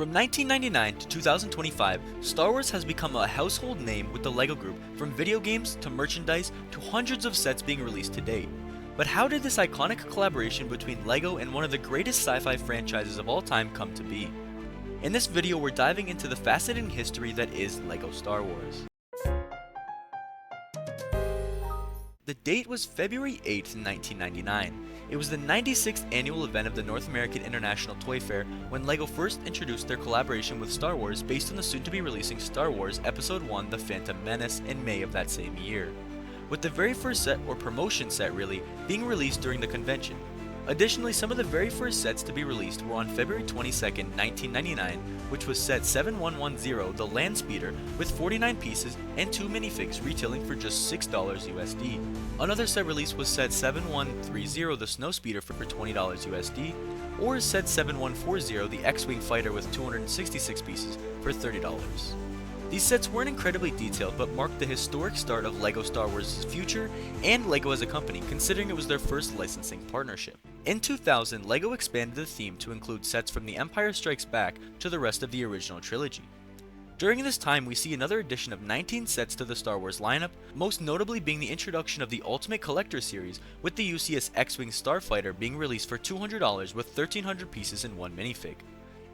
From 1999 to 2025, Star Wars has become a household name with the LEGO Group, from video games to merchandise to hundreds of sets being released to date. But how did this iconic collaboration between LEGO and one of the greatest sci-fi franchises of all time come to be? In this video, we're diving into the fascinating history that is LEGO Star Wars. The date was February 8, 1999. It was the 96th annual event of the North American International Toy Fair when LEGO first introduced their collaboration with Star Wars based on the soon-to-be releasing Star Wars Episode 1 The Phantom Menace in May of that same year, with the very first set, or promotion set really, being released during the convention. Additionally, some of the very first sets to be released were on February 22, 1999, which was set 7110, the Land Speeder, with 49 pieces and 2 minifigs retailing for just $6 USD. Another set release was set 7130, the Snow Speeder, for $20 USD, or set 7140, the X-Wing Fighter, with 266 pieces for $30. These sets weren't incredibly detailed, but marked the historic start of LEGO Star Wars' future and LEGO as a company, considering it was their first licensing partnership. In 2000, LEGO expanded the theme to include sets from The Empire Strikes Back to the rest of the original trilogy. During this time, we see another addition of 19 sets to the Star Wars lineup, most notably being the introduction of the Ultimate Collector series, with the UCS X-Wing Starfighter being released for $200 with 1,300 pieces and 1 minifig,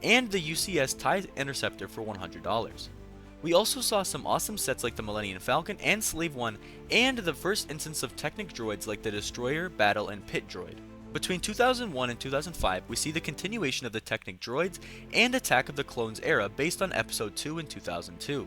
and the UCS TIE Interceptor for $100. We also saw some awesome sets like the Millennium Falcon and Slave One, and the first instance of Technic droids like the Destroyer, Battle, and Pit droid. Between 2001 and 2005, we see the continuation of the Technic droids and Attack of the Clones era based on Episode 2 in 2002.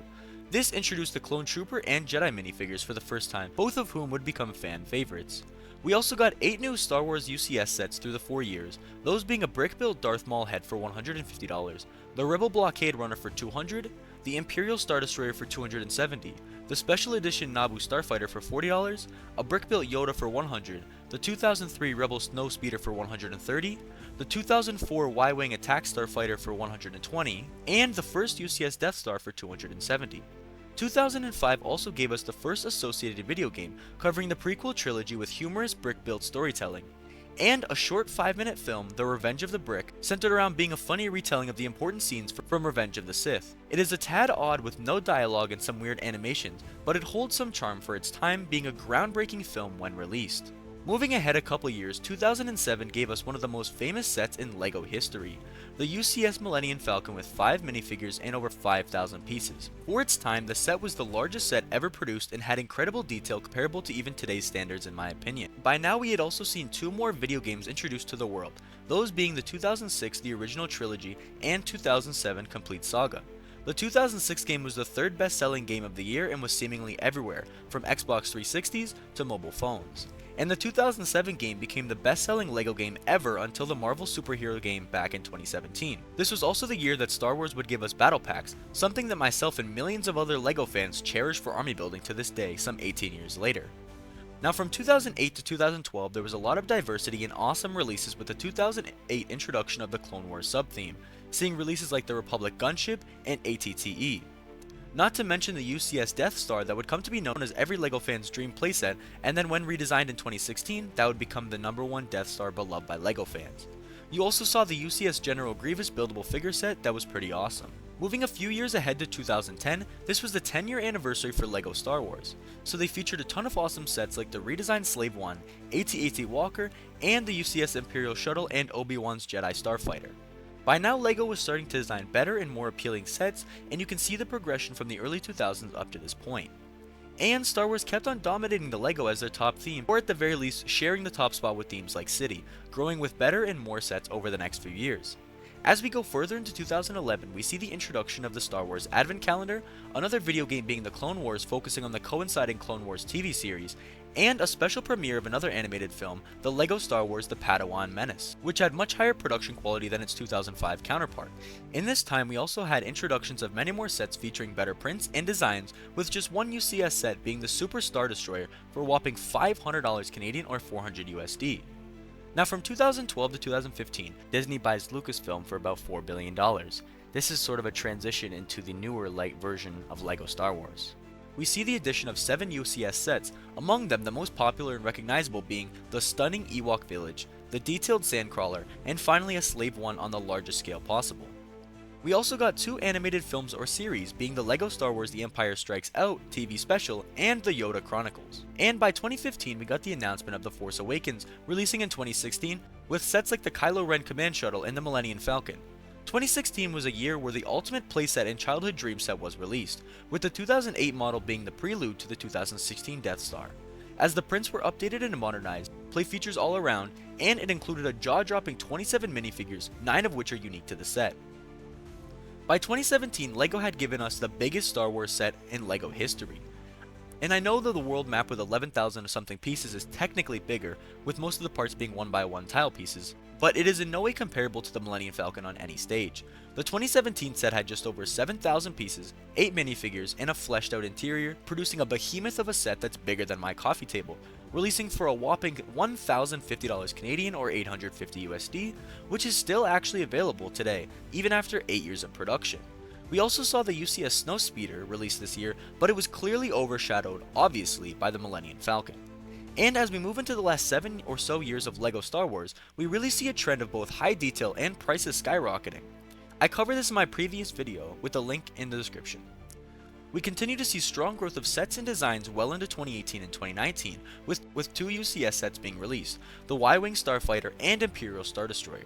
This introduced the Clone Trooper and Jedi minifigures for the first time, both of whom would become fan favorites. We also got 8 new Star Wars UCS sets through the 4 years, those being a brick-built Darth Maul head for $150, the Rebel Blockade Runner for $200, the Imperial Star Destroyer for $270, the Special Edition Naboo Starfighter for $40, a brick-built Yoda for $100, the 2003 Rebel Snow Speeder for $130, the 2004 Y-Wing Attack Starfighter for $120, and the first UCS Death Star for $270. 2005 also gave us the first associated video game covering the prequel trilogy with humorous brick-built storytelling, and a short 5-minute film, The Revenge of the Brick, centered around being a funny retelling of the important scenes from Revenge of the Sith. It is a tad odd with no dialogue and some weird animations, but it holds some charm for its time, being a groundbreaking film when released. Moving ahead a couple years, 2007 gave us one of the most famous sets in LEGO history, the UCS Millennium Falcon, with 5 minifigures and over 5,000 pieces. For its time, the set was the largest set ever produced and had incredible detail comparable to even today's standards in my opinion. By now we had also seen 2 more video games introduced to the world, those being the 2006 The Original Trilogy and 2007 Complete Saga. The 2006 game was the 3rd best-selling game of the year and was seemingly everywhere, from Xbox 360s to mobile phones. And the 2007 game became the best-selling LEGO game ever until the Marvel superhero game back in 2017. This was also the year that Star Wars would give us battle packs, something that myself and millions of other LEGO fans cherish for army building to this day, some 18 years later. Now, from 2008 to 2012, there was a lot of diversity and awesome releases, with the 2008 introduction of the Clone Wars sub-theme, seeing releases like the Republic Gunship and ATTE. Not to mention the UCS Death Star that would come to be known as every LEGO fan's dream playset, and then when redesigned in 2016, that would become the #1 Death Star beloved by LEGO fans. You also saw the UCS General Grievous buildable figure set that was pretty awesome. Moving a few years ahead to 2010, this was the 10-year anniversary for LEGO Star Wars, so they featured a ton of awesome sets like the redesigned Slave One, AT-AT Walker, and the UCS Imperial Shuttle and Obi-Wan's Jedi Starfighter. By now, LEGO was starting to design better and more appealing sets, and you can see the progression from the early 2000s up to this point. And Star Wars kept on dominating the LEGO as their top theme, or at the very least sharing the top spot with themes like City, growing with better and more sets over the next few years. As we go further into 2011, we see the introduction of the Star Wars Advent Calendar, another video game being the Clone Wars focusing on the coinciding Clone Wars TV series, and a special premiere of another animated film, the LEGO Star Wars The Padawan Menace, which had much higher production quality than its 2005 counterpart. In this time, we also had introductions of many more sets featuring better prints and designs, with just one UCS set being the Super Star Destroyer for a whopping $500 Canadian or 400 USD. Now, from 2012 to 2015, Disney buys Lucasfilm for about $4 billion. This is sort of a transition into the newer light version of LEGO Star Wars. We see the addition of 7 UCS sets, among them the most popular and recognizable being the stunning Ewok Village, the detailed Sandcrawler, and finally a Slave One on the largest scale possible. We also got 2 animated films or series, being the LEGO Star Wars The Empire Strikes Out TV special and the Yoda Chronicles. And by 2015 we got the announcement of The Force Awakens, releasing in 2016, with sets like the Kylo Ren Command Shuttle and the Millennium Falcon. 2016 was a year where the ultimate playset and childhood dream set was released, with the 2008 model being the prelude to the 2016 Death Star. As the prints were updated and modernized, play features all around, and it included a jaw-dropping 27 minifigures, 9 of which are unique to the set. By 2017, LEGO had given us the biggest Star Wars set in LEGO history. And I know that the world map with 11,000 or something pieces is technically bigger, with most of the parts being 1x1 tile pieces, but it is in no way comparable to the Millennium Falcon on any stage. The 2017 set had just over 7,000 pieces, 8 minifigures, and a fleshed out interior, producing a behemoth of a set that's bigger than my coffee table, releasing for a whopping $1,050 Canadian or 850 USD, which is still actually available today, even after 8 years of production. We also saw the UCS Snowspeeder released this year, but it was clearly overshadowed, obviously, by the Millennium Falcon. And as we move into the last 7 or so years of LEGO Star Wars, we really see a trend of both high detail and prices skyrocketing. I covered this in my previous video with a link in the description. We continue to see strong growth of sets and designs well into 2018 and 2019, with 2 UCS sets being released, the Y-Wing Starfighter and Imperial Star Destroyer.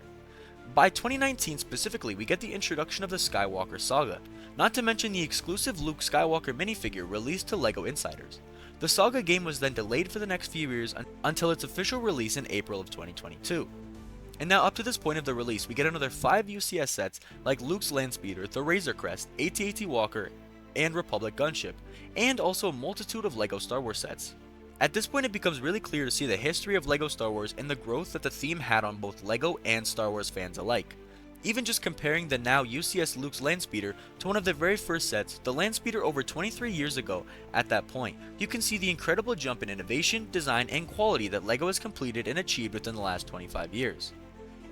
By 2019 specifically, we get the introduction of the Skywalker Saga, not to mention the exclusive Luke Skywalker minifigure released to LEGO Insiders. The Saga game was then delayed for the next few years until its official release in April of 2022. And now up to this point of the release, we get another 5 UCS sets like Luke's Landspeeder, the Razor Crest, AT-AT Walker, and Republic Gunship, and also a multitude of LEGO Star Wars sets. At this point it becomes really clear to see the history of LEGO Star Wars and the growth that the theme had on both LEGO and Star Wars fans alike. Even just comparing the now UCS Luke's Landspeeder to one of the very first sets, the Landspeeder over 23 years ago, at that point, you can see the incredible jump in innovation, design, and quality that LEGO has completed and achieved within the last 25 years.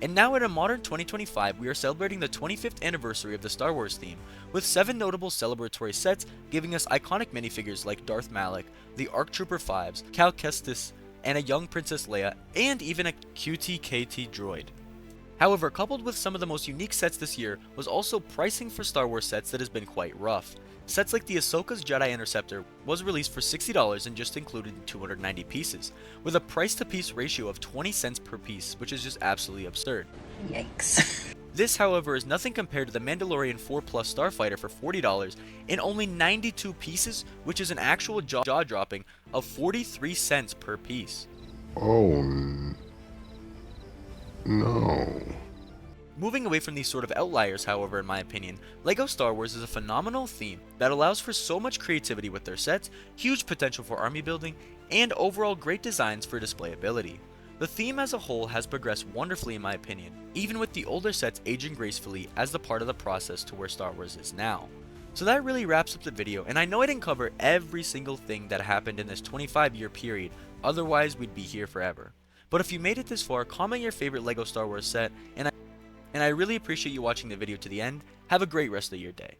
And now in a modern 2025, we are celebrating the 25th anniversary of the Star Wars theme, with 7 notable celebratory sets giving us iconic minifigures like Darth Malak, the ARC Trooper 5s, Cal Kestis, and a young Princess Leia, and even a QTKT droid. However, coupled with some of the most unique sets this year was also pricing for Star Wars sets that has been quite rough. Sets like the Ahsoka's Jedi Interceptor was released for $60 and just included 290 pieces, with a price to piece ratio of 20 cents per piece, which is just absolutely absurd. Yikes. This, however, is nothing compared to the Mandalorian 4 Plus Starfighter for $40 in only 92 pieces, which is an actual jaw-dropping of 43 cents per piece. Oh, no. Moving away from these sort of outliers, however, in my opinion, LEGO Star Wars is a phenomenal theme that allows for so much creativity with their sets, huge potential for army building, and overall great designs for displayability. The theme as a whole has progressed wonderfully in my opinion, even with the older sets aging gracefully as the part of the process to where Star Wars is now. So that really wraps up the video, and I know I didn't cover every single thing that happened in this 25-year period, otherwise we'd be here forever. But if you made it this far, comment your favorite LEGO Star Wars set, and I really appreciate you watching the video to the end. Have a great rest of your day.